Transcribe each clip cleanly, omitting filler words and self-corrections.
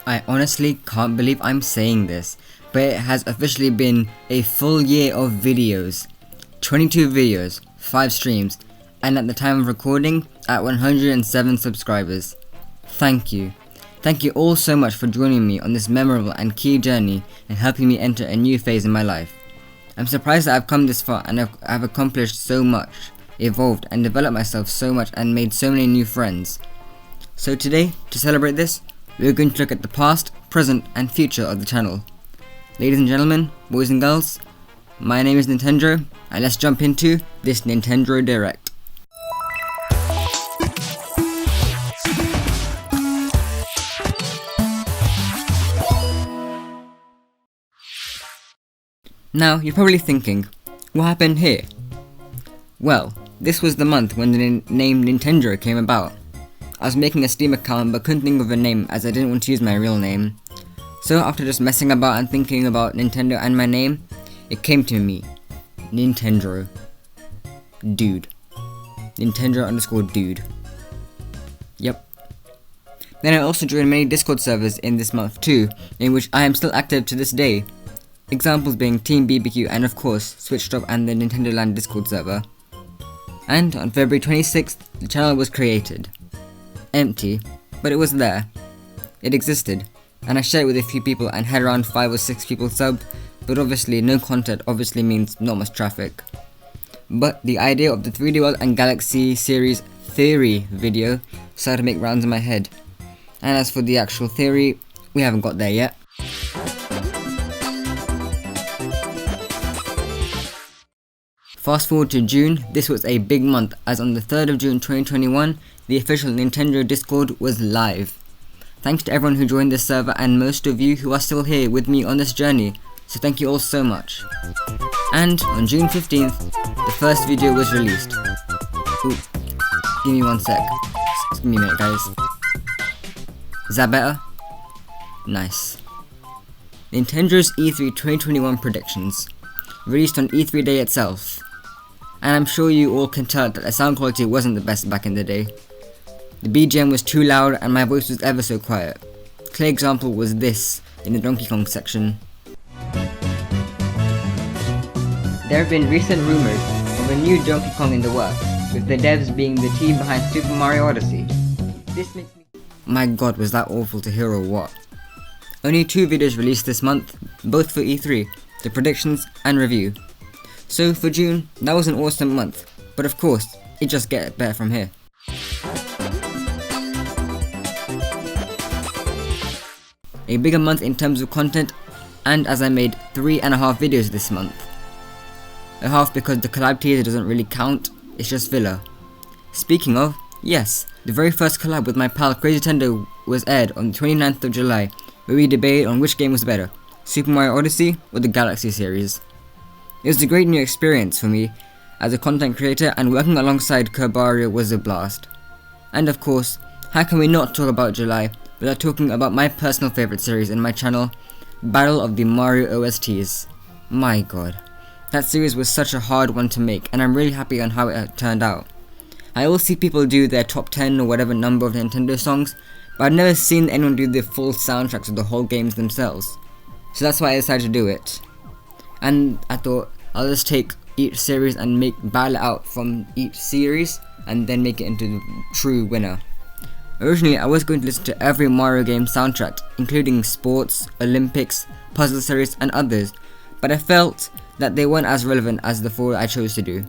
I honestly can't believe I'm saying this, but it has officially been a full year of videos. 22 videos, 5 streams, and at the time of recording, at 107 subscribers. Thank you. Thank you all so much for joining me on this memorable and key journey and helping me enter a new phase in my life. I'm surprised that I've come this far and I've accomplished so much, evolved and developed myself so much and made so many new friends. So today, to celebrate this, we're going to look at the past, present and future of the channel. Ladies and gentlemen, boys and girls, my name is NintendRo, and let's jump into this NintendRo Direct. Now, you're probably thinking, what happened here? Well, this was the month when the name NintendRo came about. I was making a Steam account but couldn't think of a name as I didn't want to use my real name. So after just messing about and thinking about Nintendo and my name, it came to me. NintendRo. Dude. NintendRo_dude. Yep. Then I also joined many Discord servers in this month too, in which I am still active to this day. Examples being Team BBQ and of course SwitchDrop and the Nintendo Land Discord server. And on February 26th, the channel was created. Empty, but it was there. It existed, and I shared it with a few people and had around 5 or 6 people sub, but obviously no content obviously means not much traffic. But the idea of the 3D World and Galaxy series theory video started to make rounds in my head. And as for the actual theory, we haven't got there yet. Fast forward to June, this was a big month as on the 3rd of June 2021, the official Nintendo Discord was live. Thanks to everyone who joined this server and most of you who are still here with me on this journey, so thank you all so much. And on June 15th, the first video was released. Ooh, give me one sec. Just give me a minute guys. Is that better? Nice. Nintendo's E3 2021 predictions, released on E3 day itself. And I'm sure you all can tell that the sound quality wasn't the best back in the day. The BGM was too loud and my voice was ever so quiet. Clear example was this in the Donkey Kong section. There have been recent rumors of a new Donkey Kong in the works, with the devs being the team behind Super Mario Odyssey. This makes me... My god, was that awful to hear or what? Only 2 videos released this month, both for E3, the predictions and review. So for June, that was an awesome month, but of course, it just gets better from here. A bigger month in terms of content, and as I made 3.5 videos this month. A half because the collab teaser doesn't really count, it's just filler. Speaking of, yes, the very first collab with my pal Crazy Tendo was aired on the 29th of July, where we debated on which game was better, Super Mario Odyssey or the Galaxy series. It was a great new experience for me as a content creator, and working alongside Kerbario was a blast. And of course, how can we not talk about July without talking about my personal favourite series in my channel, Battle of the Mario OSTs. My god, that series was such a hard one to make and I'm really happy on how it turned out. I always see people do their top 10 or whatever number of Nintendo songs, but I've never seen anyone do the full soundtracks of the whole games themselves. So that's why I decided to do it. And I thought I'll just take each series and battle it out from each series and then make it into the true winner. Originally, I was going to listen to every Mario game soundtrack, including sports, Olympics, puzzle series and others, but I felt that they weren't as relevant as the 4 I chose to do.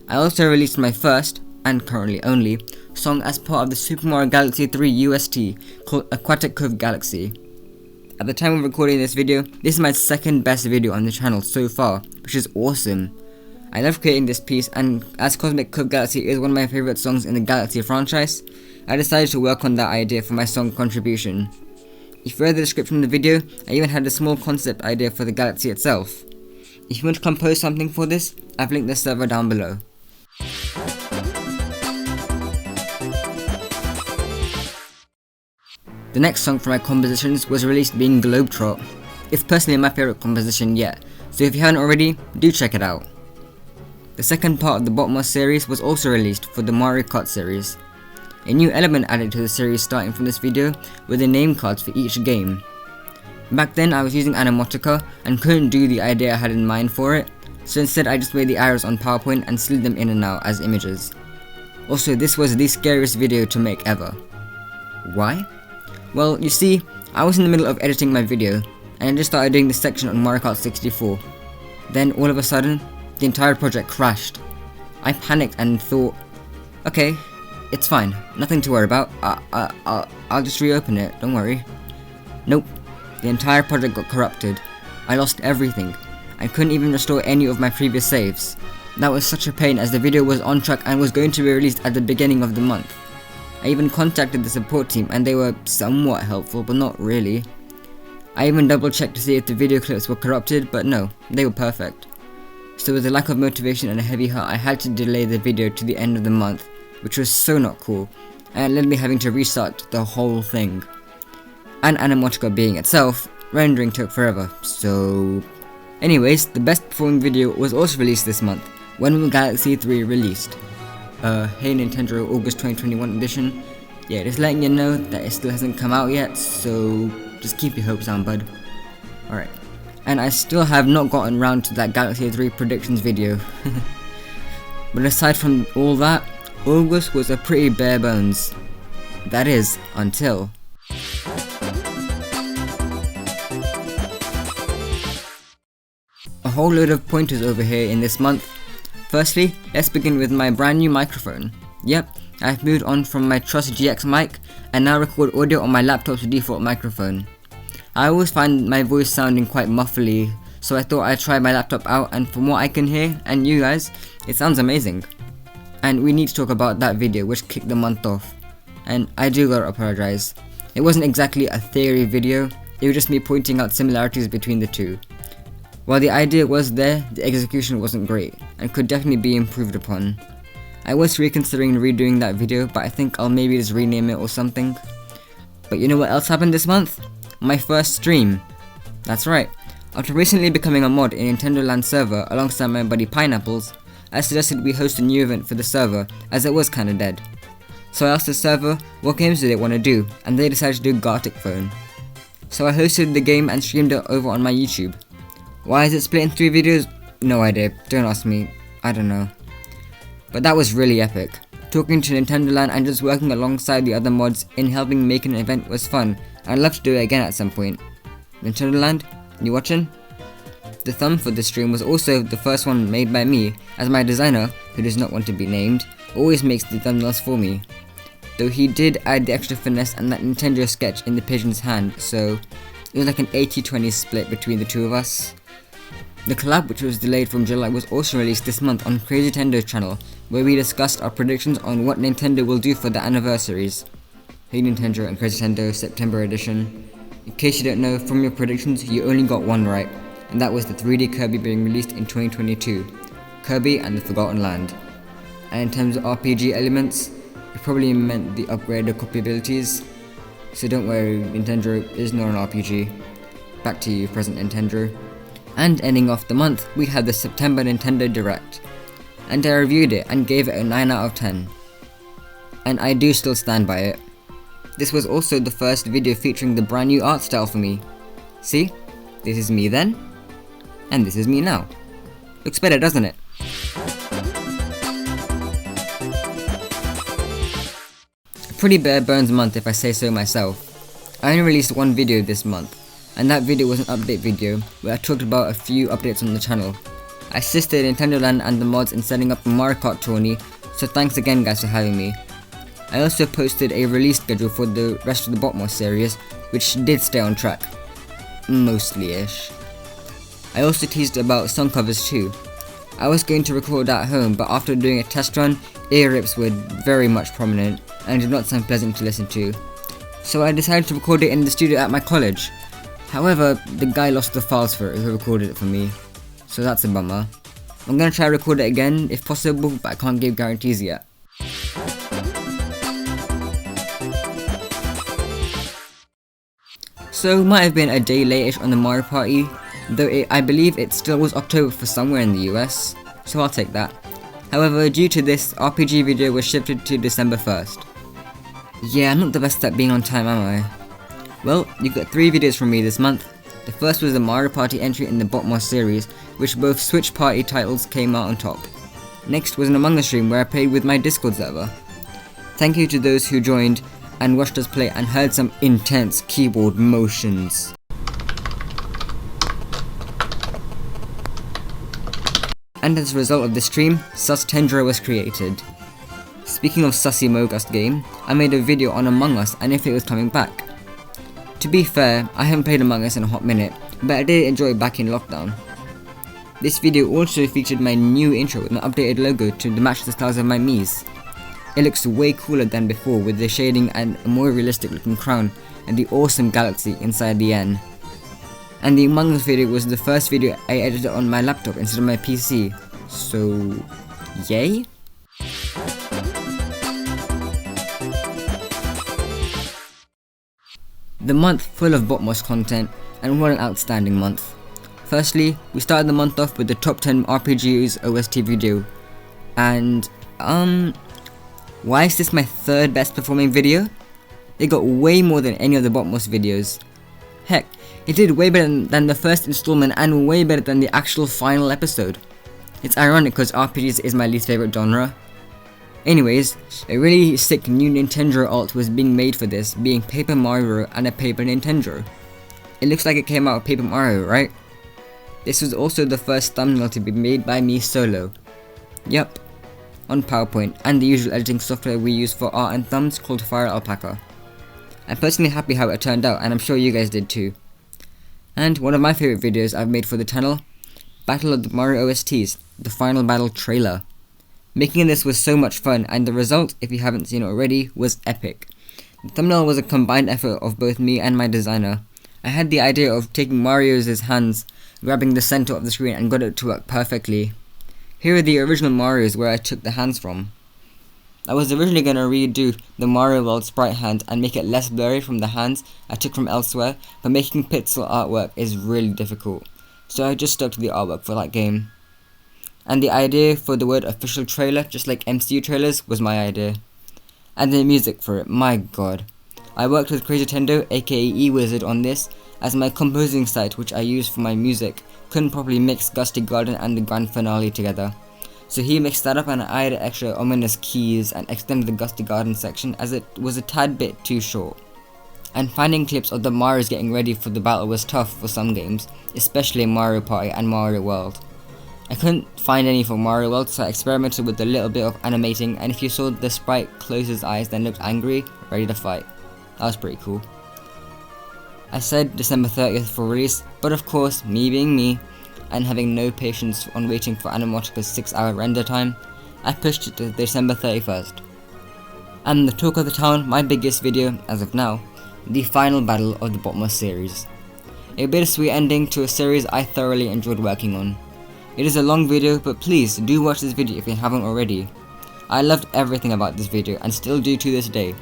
I also released my first, and currently only, song as part of the Super Mario Galaxy 3 UST called Aquatic Cove Galaxy. At the time of recording this video, this is my second best video on the channel so far, which is awesome. I love creating this piece, and as Cosmic Cove Galaxy is one of my favourite songs in the Galaxy franchise, I decided to work on that idea for my song contribution. If you read the description of the video, I even had a small concept idea for the Galaxy itself. If you want to compose something for this, I've linked the server down below. The next song from my compositions was released being Globetrot. It's personally my favourite composition yet, so if you haven't already, do check it out. The second part of the Botmos series was also released for the Mario Kart series. A new element added to the series starting from this video were the name cards for each game. Back then I was using Animatica and couldn't do the idea I had in mind for it, so instead I just made the arrows on PowerPoint and slid them in and out as images. Also, this was the scariest video to make ever. Why? Well, you see, I was in the middle of editing my video and I just started doing this section on Mario Kart 64. Then all of a sudden, the entire project crashed. I panicked and thought, okay, it's fine, nothing to worry about, I'll just reopen it, don't worry. Nope, the entire project got corrupted. I lost everything. I couldn't even restore any of my previous saves. That was such a pain as the video was on track and was going to be released at the beginning of the month. I even contacted the support team and they were somewhat helpful, but not really. I even double checked to see if the video clips were corrupted, but no, they were perfect. So with a lack of motivation and a heavy heart, I had to delay the video to the end of the month, which was so not cool, and it led me having to restart the whole thing. And Animatica being itself, rendering took forever, so... Anyways, the best performing video was also released this month, When Will Galaxy 3 released? Hey NintendRo August 2021 edition. Yeah, just letting you know that it still hasn't come out yet, so just keep your hopes down, bud. Alright. And I still have not gotten round to that Galaxy 3 predictions video. But aside from all that, August was a pretty bare bones. That is, until... a whole load of pointers over here in this month. Firstly, let's begin with my brand new microphone. Yep, I've moved on from my Trust GX mic and now record audio on my laptop's default microphone. I always find my voice sounding quite muffly, so I thought I'd try my laptop out, and from what I can hear, and you guys, it sounds amazing. And we need to talk about that video which kicked the month off. And I do gotta apologize. It wasn't exactly a theory video, it was just me pointing out similarities between the two. While the idea was there, the execution wasn't great, and could definitely be improved upon. I was reconsidering redoing that video, but I think I'll maybe just rename it or something. But you know what else happened this month? My first stream. That's right. After recently becoming a mod in Nintendo Land server alongside my buddy Pineapples, I suggested we host a new event for the server as it was kinda dead. So I asked the server what games do they want to do, and they decided to do Aquatic phone. So I hosted the game and streamed it over on my YouTube. Why is it split in 3 videos? No idea, don't ask me, I don't know. But that was really epic. Talking to Nintendo Land and just working alongside the other mods in helping make an event was fun. I'd love to do it again at some point. Nintendo Land, you watching? The thumb for this stream was also the first one made by me, as my designer, who does not want to be named, always makes the thumbnails for me. Though he did add the extra finesse and that Nintendo sketch in the pigeon's hand, so it was like an 80-20 split between the two of us. The collab, which was delayed from July, was also released this month on Crazy Nintendo's channel, where we discussed our predictions on what Nintendo will do for the anniversaries. Hey Nintendo and Crazy Nintendo September edition. In case you don't know, from your predictions you only got one right, and that was the 3D Kirby being released in 2022, Kirby and the Forgotten Land. And in terms of RPG elements, it probably meant the upgraded copy abilities, so don't worry, Nintendo is not an RPG. Back to you, present Nintendo. And ending off the month, we had the September Nintendo Direct, and I reviewed it and gave it a 9 out of 10. And I do still stand by it. This was also the first video featuring the brand new art style for me. See? This is me then, and this is me now. Looks better, doesn't it? A pretty bare bones month if I say so myself. I only released one video this month, and that video was an update video where I talked about a few updates on the channel. I assisted Nintendo Land and the mods in setting up a Mario Kart tourney, so thanks again guys for having me. I also posted a release schedule for the rest of the Botmos series, which did stay on track. Mostly-ish. I also teased about song covers too. I was going to record at home, but after doing a test run, ear rips were very much prominent and did not sound pleasant to listen to. So I decided to record it in the studio at my college. However, the guy lost the files for it who recorded it for me, so that's a bummer. I'm gonna try to record it again if possible, but I can't give guarantees yet. So might have been a day late-ish on the Mario Party, though I believe it still was October for somewhere in the US, so I'll take that. However, due to this, RPG video was shifted to December 1st. Yeah, I'm not the best at being on time, am I? Well, you got 3 videos from me this month. The first was the Mario Party entry in the Botmoss series, which both Switch Party titles came out on top. Next was an Among Us stream where I played with my Discord server. Thank you to those who joined and watched us play and heard some intense keyboard motions. And as a result of the stream, NintendRo was created. Speaking of Sussy Mogust game, I made a video on Among Us and if it was coming back. To be fair, I haven't played Among Us in a hot minute, but I did enjoy it back in lockdown. This video also featured my new intro with an updated logo to match the styles of my Miis. It looks way cooler than before with the shading and a more realistic looking crown and the awesome galaxy inside the N. And the Among Us video was the first video I edited on my laptop instead of my PC, so yay? The month full of Botmoss content, and what an outstanding month. Firstly, we started the month off with the top 10 RPGs OST video, and why is this my 3rd best performing video? It got way more than any of the Botmoss videos. Heck, it did way better than the first installment and way better than the actual final episode. It's ironic because RPGs is my least favourite genre. Anyways, a really sick new NintendRo alt was being made for this, being Paper Mario and a Paper Nintendro. It looks like it came out of Paper Mario, right? This was also the first thumbnail to be made by me solo. Yep, on PowerPoint and the usual editing software we use for art and thumbs called Fire Alpaca. I'm personally happy how it turned out and I'm sure you guys did too. And one of my favourite videos I've made for the channel, Battle of the Mario OSTs, the final battle trailer. Making this was so much fun and the result, if you haven't seen it already, was epic. The thumbnail was a combined effort of both me and my designer. I had the idea of taking Mario's hands, grabbing the center of the screen and got it to work perfectly. Here are the original Marios where I took the hands from. I was originally going to redo the Mario World sprite hand and make it less blurry from the hands I took from elsewhere, but making pixel artwork is really difficult, so I just stuck to the artwork for that game. And the idea for the word official trailer, just like MCU trailers, was my idea. And the music for it, my god. I worked with Crazy Tendo, aka E-Wizard, on this, as my composing site which I use for my music couldn't properly mix Gusty Garden and the grand finale together. So he mixed that up and I added extra ominous keys and extended the Gusty Garden section as it was a tad bit too short. And finding clips of the Marios getting ready for the battle was tough for some games, especially Mario Party and Mario World. I couldn't find any for Mario World, so I experimented with a little bit of animating, and if you saw the sprite close his eyes then looked angry, ready to fight. That was pretty cool. I said December 30th for release, but of course, me being me, and having no patience on waiting for Animatrika's 6-hour render time, I pushed it to December 31st. And the talk of the town, my biggest video, as of now, the final battle of the Botmoss series. A bittersweet ending to a series I thoroughly enjoyed working on. It is a long video, but please do watch this video if you haven't already. I loved everything about this video and still do to this day.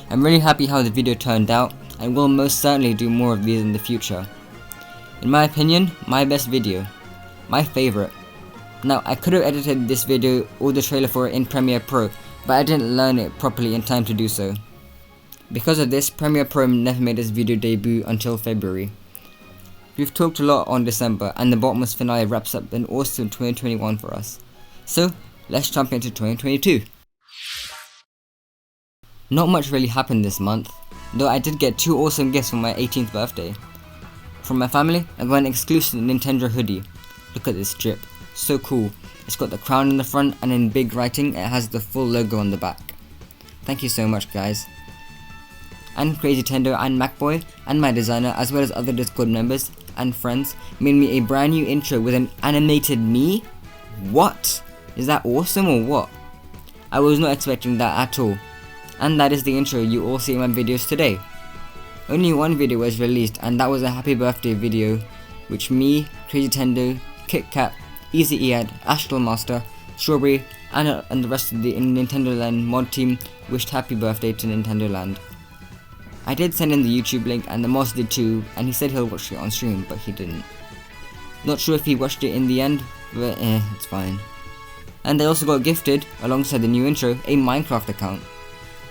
I'm really happy how the video turned out and will most certainly do more of these in the future. In my opinion, my best video. My favourite. Now I could have edited this video or the trailer for it in Premiere Pro, but I didn't learn it properly in time to do so. Because of this, Premiere Pro never made its video debut until February. We've talked a lot on December and the Botmoss finale wraps up an awesome 2021 for us. So, let's jump into 2022. Not much really happened this month, though I did get 2 awesome gifts for my 18th birthday. From my family, I got an exclusive NintendRo hoodie. Look at this strip, so cool. It's got the crown in the front and in big writing it has the full logo on the back. Thank you so much guys. And Crazy Tendo and Macboy and my designer as well as other Discord members and friends made me a brand new intro with an animated me? What? Is that awesome or what? I was not expecting that at all. And that is the intro you all see in my videos today. Only one video was released and that was a happy birthday video which me, Crazy Tendo, Kit Kat, Easy Ead, Astral Master, Strawberry and the rest of the Nintendo Land mod team wished happy birthday to Nintendo Land. I did send in the YouTube link and the mods did too, and he said he'll watch it on stream, but he didn't. Not sure if he watched it in the end, but it's fine. And I also got gifted, alongside the new intro, a Minecraft account.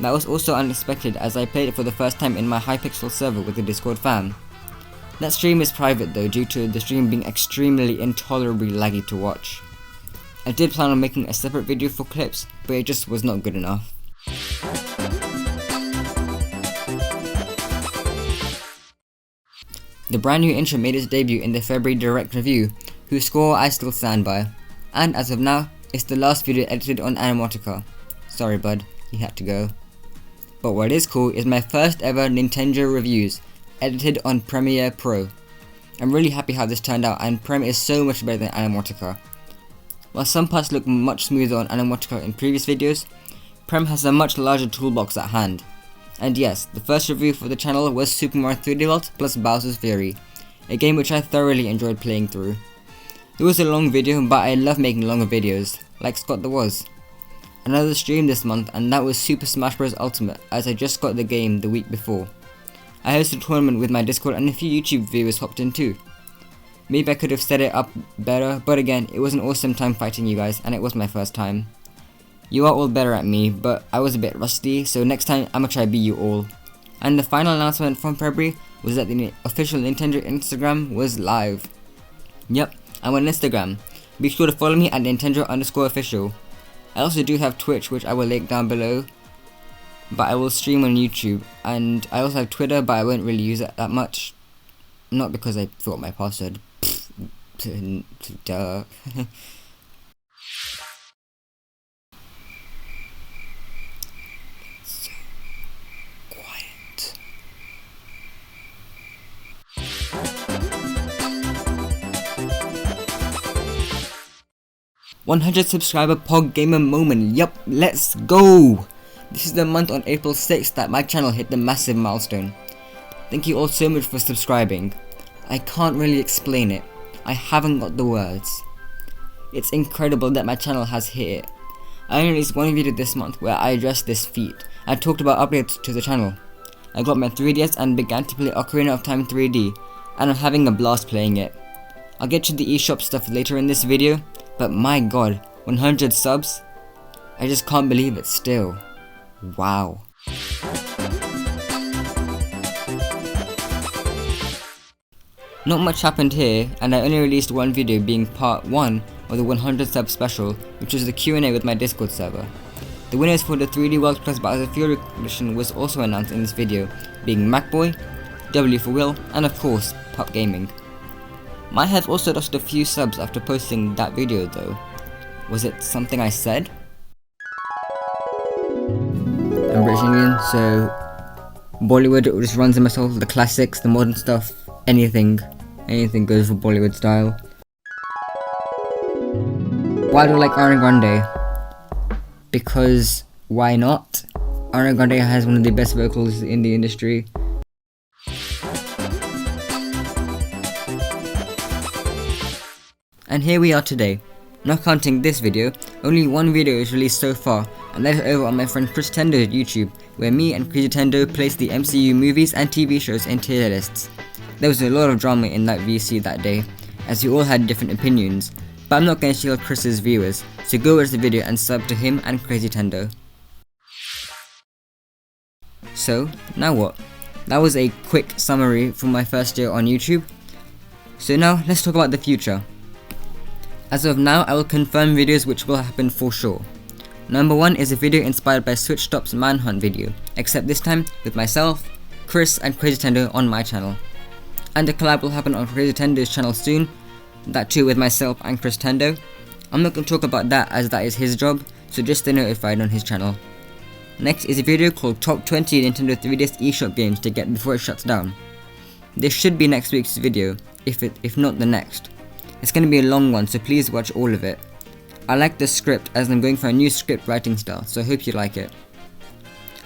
That was also unexpected as I played it for the first time in my Hypixel server with the Discord fam. That stream is private though due to the stream being extremely intolerably laggy to watch. I did plan on making a separate video for clips, but it just was not good enough. The brand new intro made its debut in the February Direct review, whose score I still stand by, and as of now, it's the last video edited on Animatica. Sorry bud, you had to go. But what is cool is my first ever NintendRo reviews, edited on Premiere Pro. I'm really happy how this turned out, and Premiere is so much better than Animatica. While some parts look much smoother on Animatica in previous videos, Prem has a much larger toolbox at hand. And yes, the first review for the channel was Super Mario 3D World plus Bowser's Fury, a game which I thoroughly enjoyed playing through. It was a long video, but I love making longer videos, like Scott the was. Another stream this month, and that was Super Smash Bros Ultimate, as I just got the game the week before. I hosted a tournament with my Discord and a few YouTube viewers hopped in too. Maybe I could have set it up better, but again, it was an awesome time fighting you guys, and it was my first time. You are all better at me, but I was a bit rusty, so next time I'ma try beat you all. And the final announcement from February was that the official Nintendo Instagram was live. Yep, I'm on Instagram. Be sure to follow me at Nintendo_official. I also do have Twitch, which I will link down below, but I will stream on YouTube, and I also have Twitter, but I won't really use it that much. Not because I thought my password. Duh. So quiet. 100 subscriber Pog Gamer moment. Yup, let's go! This is the month on April 6th that my channel hit the massive milestone. Thank you all so much for subscribing. I can't really explain it. I haven't got the words. It's incredible that my channel has hit it. I only released one video this month where I addressed this feat. I talked about updates to the channel. I got my 3DS and began to play Ocarina of Time 3D, and I'm having a blast playing it. I'll get to the eShop stuff later in this video, but my god, 100 subs? I just can't believe it still. Wow. Not much happened here, and I only released one video being part 1 of the 100 sub special, which was the Q&A with my Discord server. The winners for the 3D World plus Bowser Fury edition was also announced in this video, being MacBoy, W for Will, and of course, Pup Gaming. Might have also lost a few subs after posting that video though. Was it something I said? I'm British Indian, so Bollywood just runs in my soul, the classics, the modern stuff, anything goes for Bollywood style. Why do I like Ariana Grande? Because why not? Ariana Grande has one of the best vocals in the industry. And here we are today. Not counting this video, only one video is released so far, and that is over on my friend Chris Tendo's YouTube, where me and Crazy Tendo placed the MCU movies and TV shows in tier lists. There was a lot of drama in that VC that day, as we all had different opinions, but I'm not going to steal Chris's viewers, so go watch the video and sub to him and Crazy Tendo. So, now what? That was a quick summary from my first year on YouTube. So now, let's talk about the future. As of now, I will confirm videos which will happen for sure. Number 1 is a video inspired by Switch Stop's Manhunt video, except this time with myself, Chris and Crazy Tendo on my channel. And a collab will happen on Crazy Tendo's channel soon, that too with myself and Chris Tendo. I'm not going to talk about that as that is his job, so just stay notified on his channel. Next is a video called Top 20 Nintendo 3DS eShop games to get before it shuts down. This should be next week's video, if not the next. It's going to be a long one, so please watch all of it. I like the script as I'm going for a new script writing style, so I hope you like it.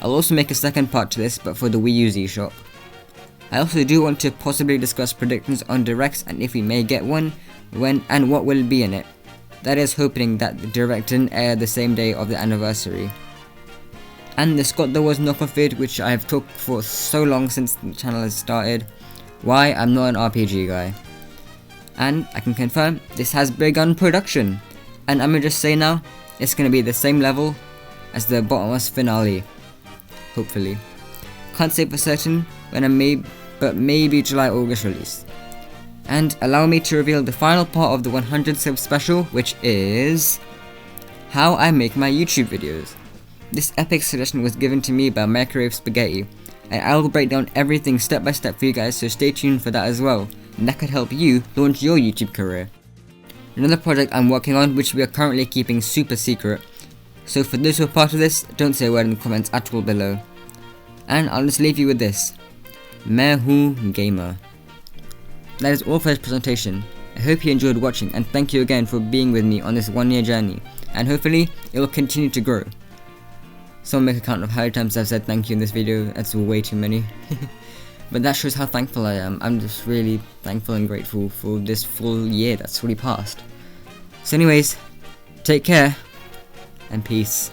I'll also make a second part to this, but for the Wii U's eShop. I also do want to possibly discuss predictions on Directs and if we may get one, when and what will be in it. That is hoping that the Direct didn't air the same day of the anniversary. And the Scott the Was knockoff vid, which I have talked for so long since the channel has started. Why I'm not an RPG guy. And I can confirm this has begun production, and I'ma just say now, it's gonna be the same level as the Bottomless finale. hopefully. Can't say for certain when I may, but maybe July August release. And allow me to reveal the final part of the 100 sub special, which is how I make my YouTube videos. This epic suggestion was given to me by Microwave Spaghetti, and I will break down everything step by step for you guys, so stay tuned for that as well, and that could help you launch your YouTube career. Another project I'm working on, which we are currently keeping super secret, so for those who are part of this, don't say a word in the comments at all below. And I'll just leave you with this: Main Hoon Gamer. That is all for this presentation. I hope you enjoyed watching, and thank you again for being with me on this 1 year journey, and hopefully it will continue to grow. Someone make a count of how many times I've said thank you in this video. That's way too many. But that shows how thankful I am. I'm just really thankful and grateful for this full year that's already passed. So anyways, take care and peace.